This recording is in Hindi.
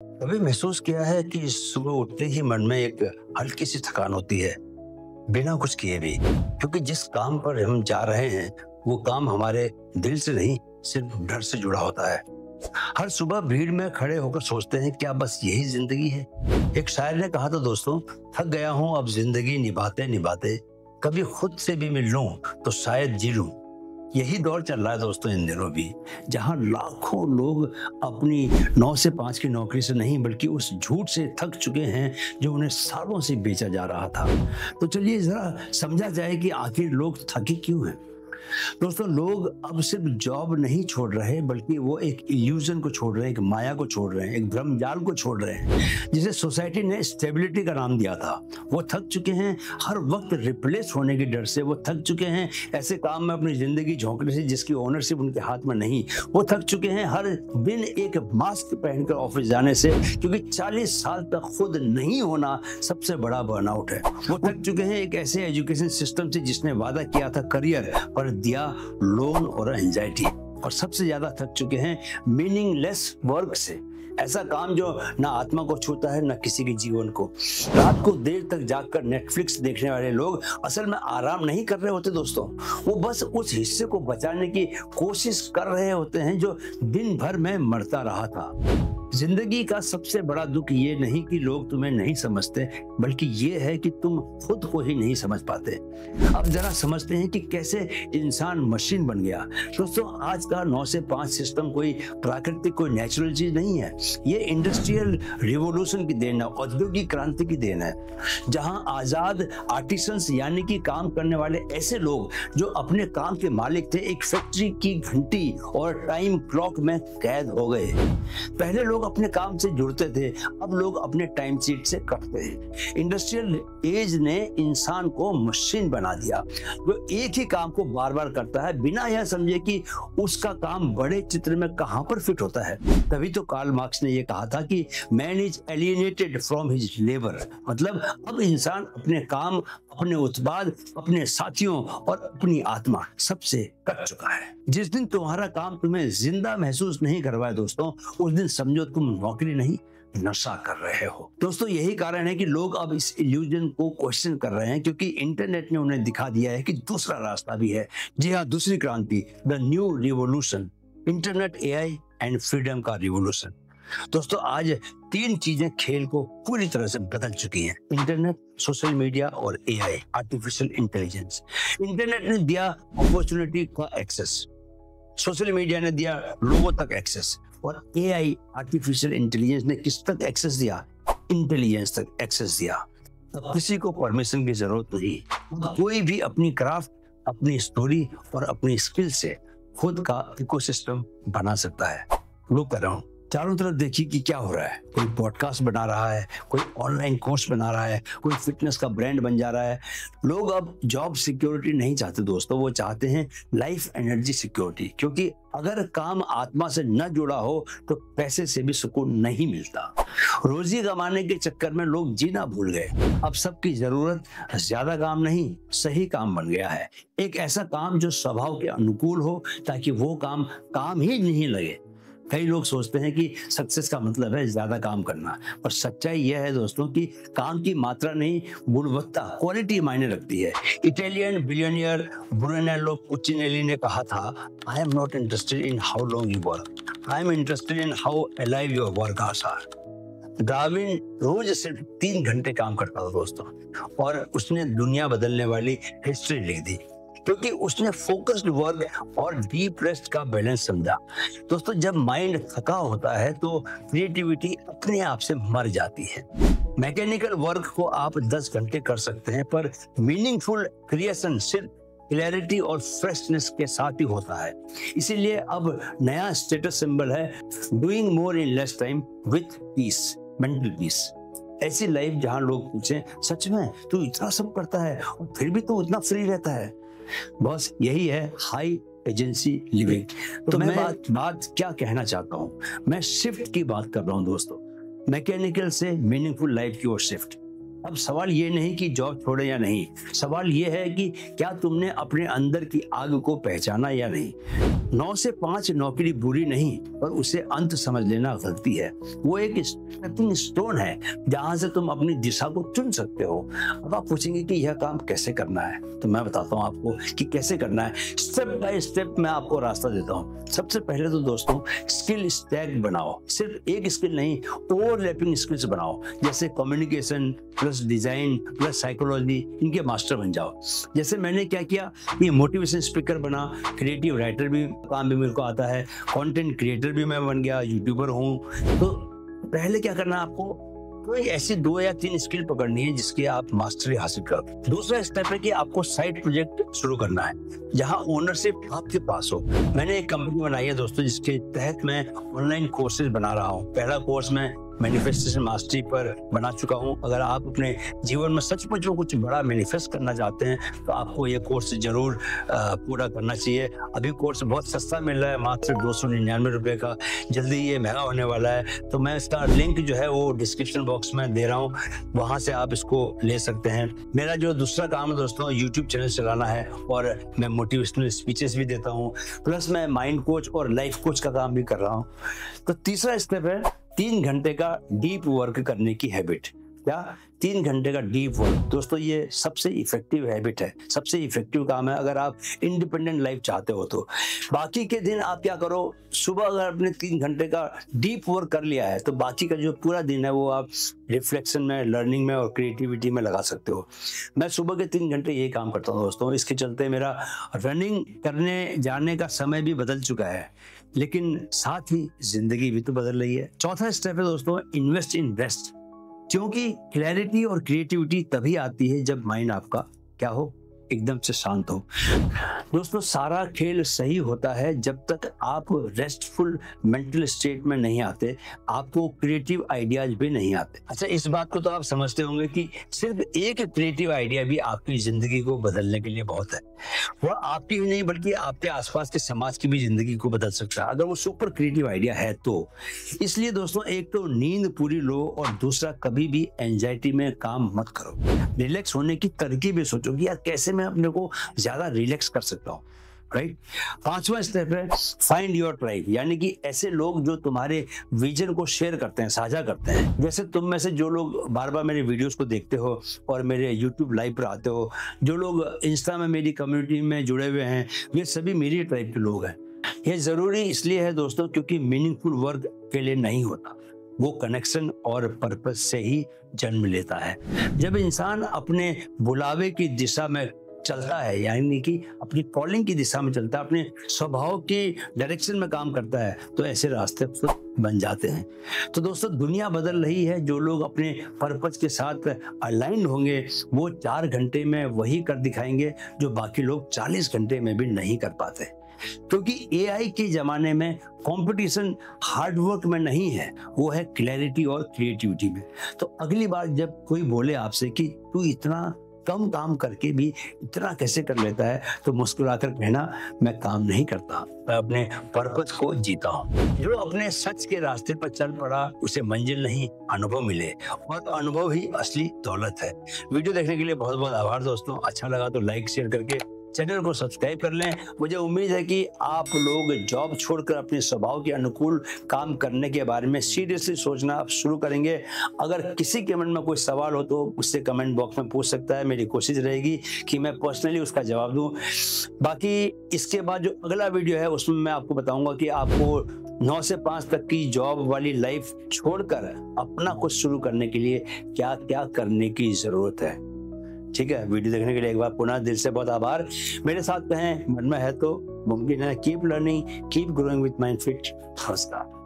कभी महसूस किया है कि सुबह उठते ही मन में एक हल्की सी थकान होती है, बिना कुछ किए भी, क्योंकि जिस काम पर हम जा रहे हैं वो काम हमारे दिल से नहीं, सिर्फ डर से जुड़ा होता है। हर सुबह भीड़ में खड़े होकर सोचते हैं, क्या बस यही जिंदगी है? एक शायर ने कहा था दोस्तों, थक गया हूं अब जिंदगी निभाते निभाते, कभी खुद से भी मिल लूं तो शायद जी लूं। यही दौर चल रहा है दोस्तों इन दिनों भी, जहां लाखों लोग अपनी 9 से 5 की नौकरी से नहीं बल्कि उस झूठ से थक चुके हैं जो उन्हें सालों से बेचा जा रहा था। तो चलिए जरा समझा जाए कि आखिर लोग थके क्यों हैं। दोस्तों, लोग अब सिर्फ जॉब नहीं छोड़ रहे, बल्कि वो एक इल्यूजन को छोड़ रहे हैं, एक माया को छोड़ रहे हैं, एक भ्रमजाल को छोड़ रहे हैं जिसे सोसाइटी ने स्टेबिलिटी का नाम दिया था। वो थक चुके हैं हर वक्त रिप्लेस होने के डर से। वो थक चुके हैं ऐसे काम में अपनी जिंदगी झोंकने से जिसकी ओनरशिप उनके हाथ में नहीं। वो थक चुके हैं हर दिन एक मास्क पहनकर ऑफिस जाने से, क्योंकि 40 साल तक खुद नहीं होना सबसे बड़ा बर्नआउट है। वो थक चुके हैं एक ऐसे एजुकेशन सिस्टम से जिसने वादा किया था करियर पर दिया लोन और एंजाइटी। और सबसे ज्यादा थक चुके हैं मीनिंगलेस वर्क से, ऐसा काम जो ना आत्मा को छूता है ना किसी के जीवन को। रात को देर तक जागकर नेटफ्लिक्स देखने वाले लोग असल में आराम नहीं कर रहे होते दोस्तों, वो बस उस हिस्से को बचाने की कोशिश कर रहे होते हैं जो दिन भर में मरता रहा था। जिंदगी का सबसे बड़ा दुख ये नहीं कि लोग तुम्हें नहीं समझते, बल्कि ये है कि तुम खुद को ही नहीं समझ पाते। अब जरा समझते हैं कि कैसे इंसान मशीन बन गया। दोस्तों, आज का 9 से 5 सिस्टम कोई प्राकृतिक, कोई नेचुरल चीज नहीं है। ये इंडस्ट्रियल रिवॉल्यूशन की देन है, औद्योगिक क्रांति की देन है, जहां आजाद आर्टिसंस यानी कि काम करने वाले ऐसे लोग जो अपने काम के मालिक थे, एक फैक्ट्री की घंटी और टाइम क्लॉक में कैद हो गए। पहले लोग अपने काम से जुड़ते थे, अब लोग अपने टाइम शीट से कटते हैं। इंडस्ट्रियल एज ने इंसान को मशीन बना दिया जो एक ही काम को बार बार करता है, बिना यह समझे कि उसका काम बड़े चित्र में कहां पर फिट होता है। तभी तो कार्ल मार्क्स ने यह कहा था कि man is alienated from his labour, मतलब अब इंसान अपने काम, अपने उत्पाद, अपने साथियों और अपनी आत्मा सबसे कट चुका है। जिस दिन तुम्हारा काम तुम्हें जिंदा महसूस नहीं करवाए दोस्तों, उस दिन समझो तुम नौकरी नहीं, नशा कर रहे हो। दोस्तों, यही कारण है कि लोग अब इस इल्यूजन को क्वेश्चन कर रहे हैं, क्योंकि इंटरनेट ने उन्हें दिखा दिया है कि दूसरा रास्ता भी है। जी हाँ, दूसरी क्रांति, the new revolution, internet, AI and freedom का रिवॉल्यूशन। दोस्तों, आज 3 चीजें खेल को पूरी तरह से बदल चुकी हैं: इंटरनेट, सोशल मीडिया और एआई, आर्टिफिशियल इंटेलिजेंस। इंटरनेट ने दिया अपॉर्चुनिटी का एक्सेस, सोशल मीडिया ने दिया लोगों तक एक्सेस, और एआई, आर्टिफिशियल इंटेलिजेंस ने किस तक एक्सेस दिया? इंटेलिजेंस तक एक्सेस दिया। अब किसी को परमिशन की जरूरत नहीं, कोई भी अपनी क्राफ्ट, अपनी स्टोरी और अपनी स्किल से खुद का इकोसिस्टम बना सकता है। लोग कर रहा हूँ, चारों तरफ देखिए कि क्या हो रहा है। कोई पॉडकास्ट बना रहा है, कोई ऑनलाइन कोर्स बना रहा है, कोई फिटनेस का ब्रांड बन जा रहा है। लोग अब जॉब सिक्योरिटी नहीं चाहते दोस्तों, वो चाहते हैं लाइफ एनर्जी सिक्योरिटी, क्योंकि अगर काम आत्मा से न जुड़ा हो तो पैसे से भी सुकून नहीं मिलता। रोजी कमाने के चक्कर में लोग जीना भूल गए। अब सबकी जरूरत ज्यादा काम नहीं, सही काम बन गया है। एक ऐसा काम जो स्वभाव के अनुकूल हो, ताकि वो काम ही नहीं लगे। कई लोग सोचते हैं कि सक्सेस का मतलब है ज्यादा काम करना, पर सच्चाई यह है दोस्तों कि काम की मात्रा नहीं, गुणवत्ता, क्वालिटी मायने रखती है। इटालियन बिलियनियर ब्रूनेलो कुचिनेली ने कहा था, I am not interested in how long you work, I am interested in how alive your work hours are. Darwin रोज सिर्फ 3 घंटे काम करता था दोस्तों, और उसने दुनिया बदलने वाली हिस्ट्री लिख दी, क्योंकि उसने फोकस्ड वर्क और डीप रेस्ट का बैलेंस समझा। दोस्तों, जब माइंड थका होता है तो क्रिएटिविटी अपने आप से मर जाती है। मैकेनिकल वर्क को आप 10 घंटे कर सकते हैं, पर मीनिंगफुल क्रिएशन सिर्फ क्लैरिटी और फ्रेशनेस के साथ ही होता है। इसीलिए अब नया स्टेटस सिंबल है doing more in less time with peace, mental peace. ऐसी लाइफ जहां लोग पूछें, सच में तू इतना सब करता है और फिर भी तू इतना फ्री रहता है? बस यही है हाई एजेंसी लिविंग। तो मैं बात क्या कहना चाहता हूँ, मैं शिफ्ट की बात कर रहा हूँ दोस्तों, मैकेनिकल से मीनिंगफुल लाइफ की ओर शिफ्ट। अब सवाल ये नहीं कि जॉब छोड़े या नहीं, सवाल ये है कि क्या तुमने अपने अंदर की आग को पहचाना या नहीं। 9 से 5 नौकरी बुरी नहीं, पर उसे अंत समझ लेना गलती है। वो एक स्टेपिंग स्टोन है जहां से तुम अपनी दिशा को चुन सकते हो। अब आप पूछेंगे कि यह काम कैसे करना है, तो मैं बताता हूँ आपको कि कैसे करना है। स्टेप बाय स्टेप मैं आपको रास्ता देता हूँ। सबसे पहले तो दोस्तों स्किल स्टैक बनाओ। सिर्फ एक स्किल नहीं, ओवरलैपिंग स्किल्स बनाओ। जैसे communication plus design plus psychology, इनके मास्टर बन जाओ। जैसे मैंने क्या किया, ये मोटिवेशन स्पीकर बना, क्रिएटिव राइटर भी काम भी मेरे को आता है, कंटेंट क्रिएटर भी मैं बन गया, यूट्यूबर हूँ। तो पहले क्या करना है आपको, कोई ऐसी 2 या 3 स्किल पकड़नी है जिसकी आप मास्टरी हासिल करो। दूसरा स्टेप है कि आपको साइड प्रोजेक्ट शुरू करना है जहां ओनरशिप आपके पास हो। मैंने एक कंपनी बनाई है दोस्तों जिसके तहत मैं ऑनलाइन कोर्सेज बना रहा हूं। पहला कोर्स मैं मैनिफेस्टेशन मास्टरी पर बना चुका हूं। अगर आप अपने जीवन में सचमुच में कुछ बड़ा मैनिफेस्ट करना चाहते हैं तो आपको ये कोर्स जरूर पूरा करना चाहिए। अभी कोर्स बहुत सस्ता मिल रहा है, मात्र 299 रुपए का। जल्दी ये महंगा होने वाला है, तो मैं इसका लिंक जो है वो डिस्क्रिप्शन बॉक्स में दे रहा हूँ, वहां से आप इसको ले सकते हैं। मेरा जो दूसरा काम है दोस्तों, यूट्यूब चैनल चलाना है और मैं मोटिवेशनल स्पीचेस भी देता हूँ, प्लस मैं माइंड कोच और लाइफ कोच का काम भी कर रहा हूँ। तो तीसरा स्टेप है 3 घंटे का डीप वर्क करने की हैबिट। क्या 3 घंटे का डीप वर्क दोस्तों, ये सबसे इफेक्टिव हैबिट है, सबसे इफेक्टिव काम है अगर आप इंडिपेंडेंट लाइफ चाहते हो तो। बाकी के दिन आप क्या करो, सुबह अगर आपने 3 घंटे का डीप वर्क कर लिया है तो बाकी का जो पूरा दिन है वो आप रिफ्लेक्शन में, लर्निंग में और क्रिएटिविटी में लगा सकते हो। मैं सुबह के 3 घंटे यही काम करता हूँ दोस्तों। इसके चलते मेरा रनिंग करने जाने का समय भी बदल चुका है, लेकिन साथ ही जिंदगी भी तो बदल रही है। चौथा स्टेप है दोस्तों, इन्वेस्ट इन रेस्ट। क्योंकि क्लैरिटी और क्रिएटिविटी तभी आती है जब माइंड आपका क्या हो, एकदम से शांत हो। दोस्तों सारा खेल सही होता है जब तक आप रेस्टफुल मेंटल स्टेट में नहीं आते, आपको क्रिएटिव आइडियाज भी नहीं आते। अच्छा, इस बात को तो आप समझते होंगे कि सिर्फ एक क्रिएटिव आइडिया भी आपकी जिंदगी को बदलने के लिए बहुत है। वह आपकी ही नहीं बल्कि आपके आसपास के समाज की भी जिंदगी को बदल सकता है अगर वो सुपर क्रिएटिव आइडिया है तो। इसलिए दोस्तों एक तो नींद पूरी लो और दूसरा कभी भी एंजाइटी में काम मत करो। रिलैक्स होने की तरकीब सोचो कि यार कैसे मैं अपने को ज्यादा रिलैक्स कर सकता हूँ, राइट। 5वां स्टेप है फाइंड योर ट्राइब, यानी कि ऐसे लोग जो तुम्हारे विजन को शेयर करते हैं, साझा करते हैं। जैसे तुम में से जो लोग बार बार मेरे वीडियोस को देखते हो और मेरे यूट्यूब लाइव पर आते हो, जो लोग इंस्टा में मेरी कम्युनिटी में जुड़े हुए हैं, ये सभी मेरी ट्राइब के लोग हैं। ये जरूरी इसलिए है दोस्तों क्योंकि मीनिंगफुल वर्क के लिए नहीं होता, वो कनेक्शन और पर्पस से ही जन्म लेता है। जब इंसान अपने बुलावे की दिशा में चलता है, यानी कि अपनी कॉलिंग की दिशा में चलता है, अपने स्वभाव की डायरेक्शन में काम करता है, तो ऐसे रास्ते बन जाते हैं। तो दोस्तों दुनिया बदल रही है। जो लोग अपने पर्पस के साथ अलाइन होंगे वो 4 घंटे में वही कर दिखाएंगे जो बाकी लोग 40 घंटे में भी नहीं कर पाते। क्योंकि एआई के जमाने में कंपटीशन हार्डवर्क में नहीं है, वो है क्लैरिटी और क्रिएटिविटी में। तो अगली बार जब कोई बोले आपसे कि तू इतना कम काम करके भी इतना कैसे कर लेता है, तो मुस्कुराकर कहना मैं काम नहीं करता, मैं अपने पर्पस को जीता हूँ। जो अपने सच के रास्ते पर चल पड़ा उसे मंजिल नहीं अनुभव मिले, और अनुभव ही असली दौलत है। वीडियो देखने के लिए बहुत बहुत आभार दोस्तों। अच्छा लगा तो लाइक शेयर करके चैनल को सब्सक्राइब कर लें। मुझे उम्मीद है कि आप लोग जॉब छोड़कर अपने स्वभाव के अनुकूल काम करने के बारे में सीरियसली सोचना आप शुरू करेंगे। अगर किसी के मन में कोई सवाल हो तो उससे कमेंट बॉक्स में पूछ सकता है। मेरी कोशिश रहेगी कि मैं पर्सनली उसका जवाब दूं। बाकी इसके बाद जो अगला वीडियो है उसमें मैं आपको बताऊंगा कि आपको 9 से 5 तक की जॉब वाली लाइफ छोड़कर अपना कुछ शुरू करने के लिए क्या क्या करने की जरूरत है। ठीक है, वीडियो देखने के लिए एक बार पुनः दिल से बहुत आभार। मेरे साथ कहें मन में है तो मुमकिन है। Keep learning, keep growing with mind fit. नमस्कार।